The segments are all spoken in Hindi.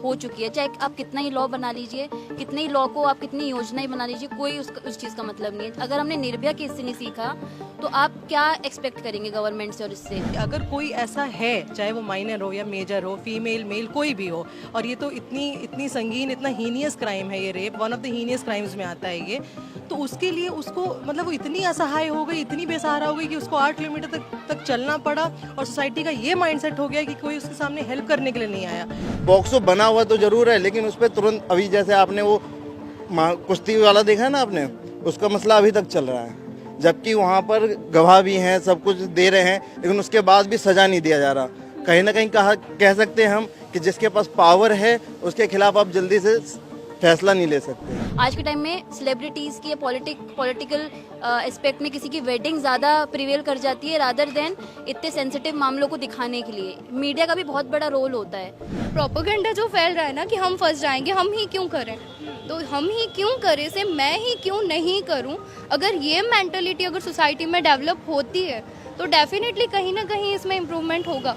हो चुकी है। चाहे आप कितना ही लॉ बना लीजिए, कितने ही लॉ को आप कितनी योजनाएं बना लीजिए, कोई उस चीज़ का मतलब नहीं है। अगर हमने निर्भया केस से नहीं सीखा तो आप क्या एक्सपेक्ट करेंगे गवर्नमेंट से और इससे? अगर कोई ऐसा है, चाहे वो माइनर हो या मेजर हो, फीमेल मेल कोई भी हो, और ये तो इतनी इतनी संगीन, इतना हीनियस क्राइम है ये rape, one of the heinous crimes में आता है ये, तो उसके लिए उसको मतलब वो इतनी असहाय हो गई, इतनी बेसहारा हो गई कि उसको 8 किलोमीटर तक चलना पड़ा, और सोसाइटी का ये माइंडसेट हो गया कि कोई उसके सामने हेल्प करने के लिए नहीं आया। पॉक्सो बना हुआ तो जरूर है, लेकिन उस पर तुरंत अभी जैसे आपने वो कुश्ती वाला देखा है ना आपने, उसका मसला अभी तक चल रहा है, जबकि वहाँ पर गवाह भी हैं, सब कुछ दे रहे हैं, लेकिन उसके बाद भी सजा नहीं दिया जा रहा। कहीं ना कहीं कह सकते हैं हम कि जिसके पास पावर है उसके खिलाफ आप जल्दी से फैसला नहीं ले सकते। आज के टाइम में सेलिब्रिटीज की पॉलिटिकल एस्पेक्ट में किसी की वेडिंग ज़्यादा प्रिवेल कर जाती है रादर देन इतने सेंसिटिव मामलों को दिखाने के लिए। मीडिया का भी बहुत बड़ा रोल होता है। प्रोपेगेंडा जो फैल रहा है ना कि हम फंस जाएंगे, हम ही क्यों करें, तो हम ही क्यों करें से मैं ही क्यों नहीं करूं। अगर ये मेंटालिटी अगर सोसाइटी में डेवलप होती है तो डेफिनेटली कहीं ना कहीं इसमें इम्प्रूवमेंट होगा।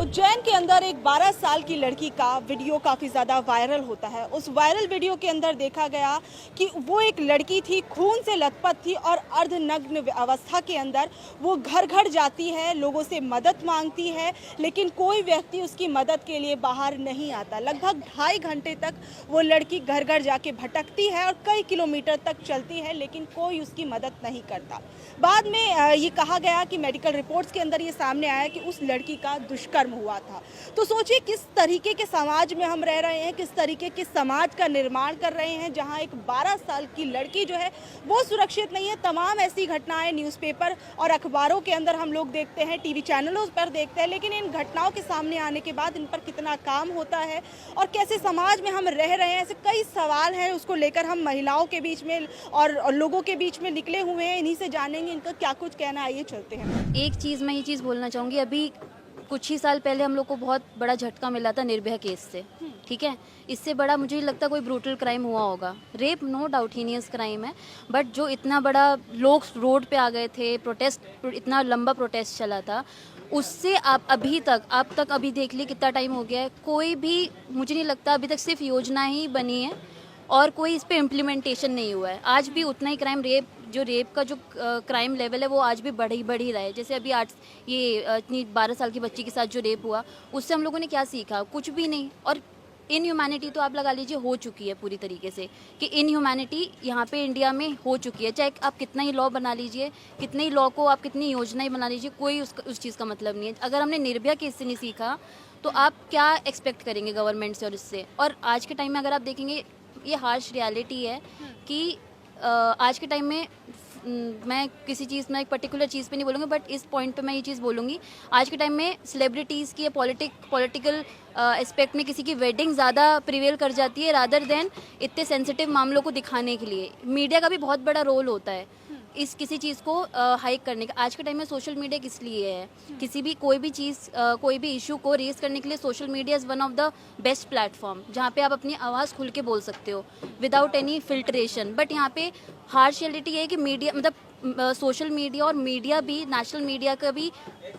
उज्जैन के अंदर एक 12 साल की लड़की का वीडियो काफ़ी ज़्यादा वायरल होता है। उस वायरल वीडियो के अंदर देखा गया कि वो एक लड़की थी, खून से लथपथ थी और अर्धनग्न अवस्था के अंदर वो घर घर जाती है, लोगों से मदद मांगती है, लेकिन कोई व्यक्ति उसकी मदद के लिए बाहर नहीं आता। लगभग 2.5 घंटे तक वो लड़की घर घर जाके भटकती है और कई किलोमीटर तक चलती है, लेकिन कोई उसकी मदद नहीं करता। बाद में ये कहा गया कि मेडिकल रिपोर्ट्स के अंदर ये सामने आया कि उस लड़की का दुष्कर्म हुआ था। तो सोचिए किस तरीके के समाज में हम रह रहे हैं, किस तरीके के समाज का निर्माण कर रहे हैं जहां एक 12 साल की लड़की जो है वो सुरक्षित नहीं है। तमाम ऐसी घटनाएं न्यूज़पेपर और अखबारों के अंदर हम लोग देखते हैं, टीवी चैनलों पर देखते हैं, लेकिन इन घटनाओं के सामने आने के बाद इन पर कितना काम होता है और कैसे समाज में हम रह रहे हैं, ऐसे कई सवाल हैं। उसको लेकर हम महिलाओं के बीच में और लोगों के बीच में निकले हुए हैं। इन्हीं से जानेंगे इनका क्या कुछ कहना है, आइए चलते हैं। एक चीज़ मैं ये चीज़ बोलना चाहूँगी, अभी कुछ ही साल पहले हम लोग को बहुत बड़ा झटका मिला था निर्भया केस से, ठीक है। इससे बड़ा मुझे नहीं लगता कोई ब्रूटल क्राइम हुआ होगा। Rape no doubt heinous crime है, बट जो इतना बड़ा लोग रोड पे आ गए थे, प्रोटेस्ट, इतना लंबा प्रोटेस्ट चला था, उससे आप अभी देख ली कितना टाइम हो गया है, कोई भी मुझे नहीं लगता अभी तक सिर्फ योजना ही बनी है और कोई इस पे इम्प्लीमेंटेशन नहीं हुआ है। आज भी उतना ही क्राइम, रेप का जो क्राइम लेवल है वो आज भी बढ़ ही रहा है। जैसे अभी इतनी 12 साल की बच्ची के साथ जो रेप हुआ, उससे हम लोगों ने क्या सीखा? कुछ भी नहीं। और इनह्यूमैनिटी तो आप लगा लीजिए हो चुकी है पूरी तरीके से, कि इनह्यूमैनिटी यहाँ पे इंडिया में हो चुकी है। चाहे आप कितना ही लॉ बना लीजिए, कितने ही लॉ को आप कितनी योजनाएं बना लीजिए, कोई उस चीज़ का मतलब नहीं है। अगर हमने निर्भया केस से नहीं सीखा तो आप क्या एक्सपेक्ट करेंगे गवर्नमेंट से और इससे? और आज के टाइम में अगर आप देखेंगे, ये हार्श रियलिटी है कि आज के टाइम में मैं किसी चीज़ में एक पर्टिकुलर चीज़ पे नहीं बोलूँगी, बट इस पॉइंट पे मैं ये चीज़ बोलूँगी, आज के टाइम में सेलिब्रिटीज़ की पॉलिटिकल एस्पेक्ट में किसी की वेडिंग ज़्यादा प्रिवेल कर जाती है रादर देन इतने सेंसिटिव मामलों को दिखाने के लिए। मीडिया का भी बहुत बड़ा रोल होता है इस किसी चीज़ को हाइक करने का। आज के टाइम में सोशल मीडिया किस लिए है? किसी भी कोई भी चीज़, कोई भी इशू को रेस करने के लिए social media is one of the best platform, जहाँ पे आप अपनी आवाज़ खुल के बोल सकते हो विदाउट एनी फिल्ट्रेशन। बट यहाँ पे हार्श रियलिटी है कि मीडिया, मतलब सोशल मीडिया और मीडिया भी, नेशनल मीडिया का भी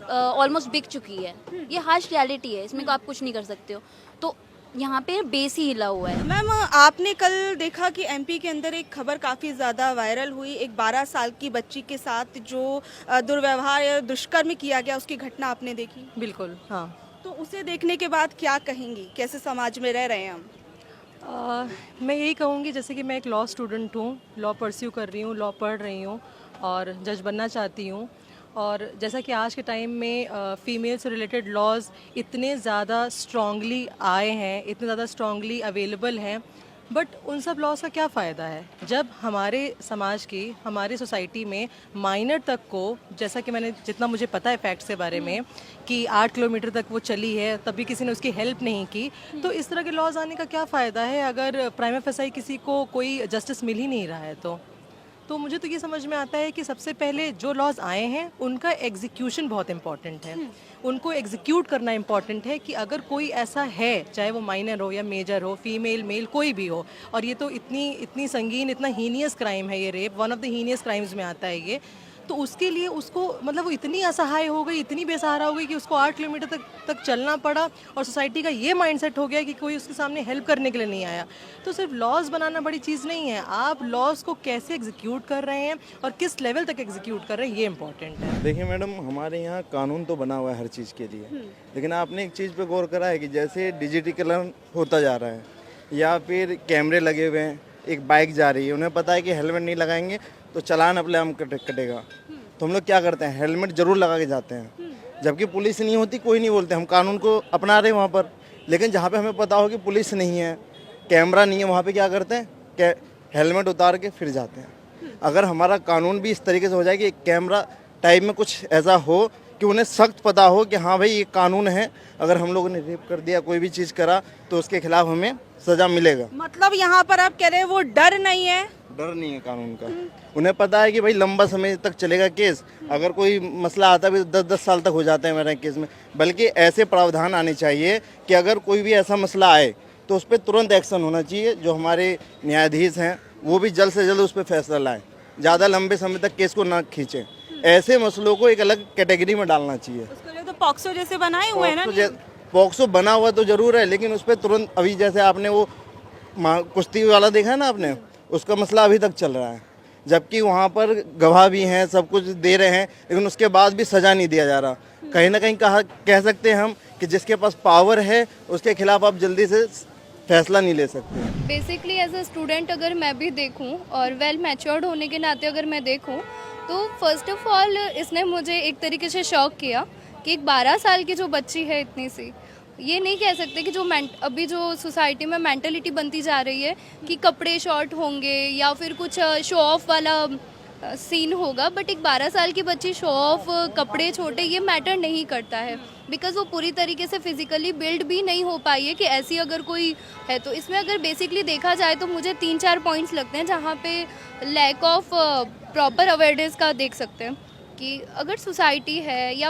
ऑलमोस्ट बिक चुकी है। ये हार्श रियलिटी है, इसमें आप कुछ नहीं कर सकते हो। तो यहाँ पे बेस ही हिला हुआ है। मैम, आपने कल देखा कि एमपी के अंदर एक खबर काफ़ी ज़्यादा वायरल हुई, एक 12 साल की बच्ची के साथ जो दुर्व्यवहार या दुष्कर्म किया गया, उसकी घटना आपने देखी? बिल्कुल, हाँ। तो उसे देखने के बाद क्या कहेंगी, कैसे समाज में रह रहे हैं हम? मैं यही कहूँगी, जैसे कि मैं एक लॉ स्टूडेंट हूँ, लॉ परस्यू कर रही हूँ, लॉ पढ़ रही हूँ और जज बनना चाहती हूँ। और जैसा कि आज के टाइम में फ़ीमेल से रिलेटेड लॉज इतने ज़्यादा स्ट्रॉन्गली आए हैं, इतने ज़्यादा स्ट्रॉन्गली अवेलेबल हैं, बट उन सब लॉज का क्या फ़ायदा है जब हमारे समाज की, हमारी सोसाइटी में माइनर तक को, जैसा कि मैंने जितना मुझे पता है फैक्ट्स के बारे में, कि 8 किलोमीटर तक वो चली है, तभी किसी ने उसकी हेल्प नहीं की। तो इस तरह के लॉज आने का क्या फ़ायदा है अगर प्राइमा फेसाई किसी को कोई जस्टिस मिल ही नहीं रहा है? तो मुझे तो ये समझ में आता है कि सबसे पहले जो लॉज आए हैं उनका एग्जीक्यूशन बहुत इम्पॉर्टेंट है। उनको एग्जीक्यूट करना इम्पॉर्टेंट है कि अगर कोई ऐसा है, चाहे वो माइनर हो या मेजर हो, फीमेल मेल कोई भी हो, और ये तो इतनी संगीन, इतना हीनियस क्राइम है ये rape, one of the heinous crimes में आता है ये, तो उसके लिए उसको मतलब वो इतनी असहाय हो गई, इतनी बेसहारा हो गई कि उसको 8 किलोमीटर तक चलना पड़ा। और सोसाइटी का ये माइंडसेट हो गया कि कोई उसके सामने हेल्प करने के लिए नहीं आया। तो सिर्फ लॉज बनाना बड़ी चीज़ नहीं है, आप लॉज को कैसे एग्जीक्यूट कर रहे हैं और किस लेवल तक एग्जीक्यूट कर रहे हैं, ये इंपॉर्टेंट है। देखिए मैडम, हमारे यहाँ कानून तो बना हुआ है हर चीज़ के लिए, लेकिन आपने एक चीज़ पे गौर करा है कि जैसे डिजिटलीकरण होता जा रहा है या फिर कैमरे लगे हुए हैं, एक बाइक जा रही है, उन्हें पता है कि हेलमेट नहीं लगाएंगे तो चालान अपने हम कटेगा, तो हम लोग क्या करते हैं, हेलमेट जरूर लगा के जाते हैं। जबकि पुलिस नहीं होती, कोई नहीं बोलते, हम कानून को अपना रहे हैं वहाँ पर। लेकिन जहाँ पे हमें पता हो कि पुलिस नहीं है, कैमरा नहीं है, वहाँ पे क्या करते हैं, हेलमेट उतार के फिर जाते हैं। अगर हमारा कानून भी इस तरीके से हो जाए कि कैमरा टाइप में कुछ ऐसा हो कि उन्हें सख्त पता हो कि हाँ भाई ये कानून है, अगर हम लोगों ने रेप कर दिया, कोई भी चीज़ करा तो उसके खिलाफ हमें सज़ा मिलेगा। मतलब यहाँ पर आप कह रहे हैं वो डर नहीं है? डर नहीं है कानून का, उन्हें पता है कि भाई लंबा समय तक चलेगा केस, अगर कोई मसला आता है 10-10 साल तक हो जाता है मेरा केस में। बल्कि ऐसे प्रावधान आने चाहिए कि अगर कोई भी ऐसा मसला आए तो उस पर तुरंत एक्शन होना चाहिए। जो हमारे न्यायाधीश हैं वो भी जल्द से जल्द उस पर फैसला लाएं, ज़्यादा लंबे समय तक केस को ना खींचें। ऐसे मसलों को एक अलग कैटेगरी में डालना चाहिए। उसके लिए तो पॉक्सो जैसे बनाए हुए हैं ना। पॉक्सो बना हुआ तो जरूर है, लेकिन उस पर तुरंत, अभी जैसे आपने वो कुश्ती वाला देखा है ना आपने, उसका मसला अभी तक चल रहा है, जबकि वहाँ पर गवाह भी हैं, सब कुछ दे रहे हैं, लेकिन उसके बाद भी सज़ा नहीं दिया जा रहा। कहीं ना कहीं कह सकते हैं हम कि जिसके पास पावर है उसके खिलाफ आप जल्दी से फैसला नहीं ले सकते। बेसिकली एज अ स्टूडेंट अगर मैं भी देखूं और वेल मैच्योर्ड होने के नाते अगर मैं देखूं तो फर्स्ट ऑफ ऑल इसने मुझे एक तरीके से शॉक किया कि एक 12 साल की जो बच्ची है इतनी सी, ये नहीं कह सकते कि जो अभी जो सोसाइटी में मेंटलिटी बनती जा रही है कि कपड़े शॉर्ट होंगे या फिर कुछ शो ऑफ वाला सीन होगा, बट एक 12 साल की बच्ची शो ऑफ कपड़े छोटे ये मैटर नहीं करता है, बिकॉज वो पूरी तरीके से फिजिकली बिल्ड भी नहीं हो पाई है कि ऐसी अगर कोई है। तो इसमें अगर बेसिकली देखा जाए तो मुझे 3-4 पॉइंट्स लगते हैं जहाँ पे लैक ऑफ प्रॉपर अवेयरनेस का देख सकते हैं कि अगर सोसाइटी है या